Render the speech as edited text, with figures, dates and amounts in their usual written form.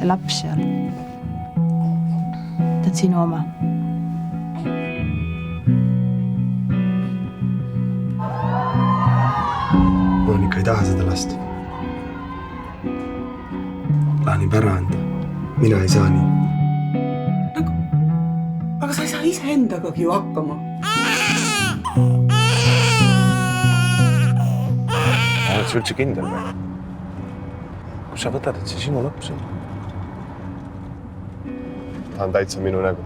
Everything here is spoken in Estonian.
laps seal. Ta on sinu oma. Monika ei taha seda last. Plaanib ära anda. Mina ei saa nii. Aga sa ei saa ise endagagi ju hakkama. Oled sa üldse kindel või? Kus sa võtad, et see sinu laps on? Ta on täitsa minu nägu.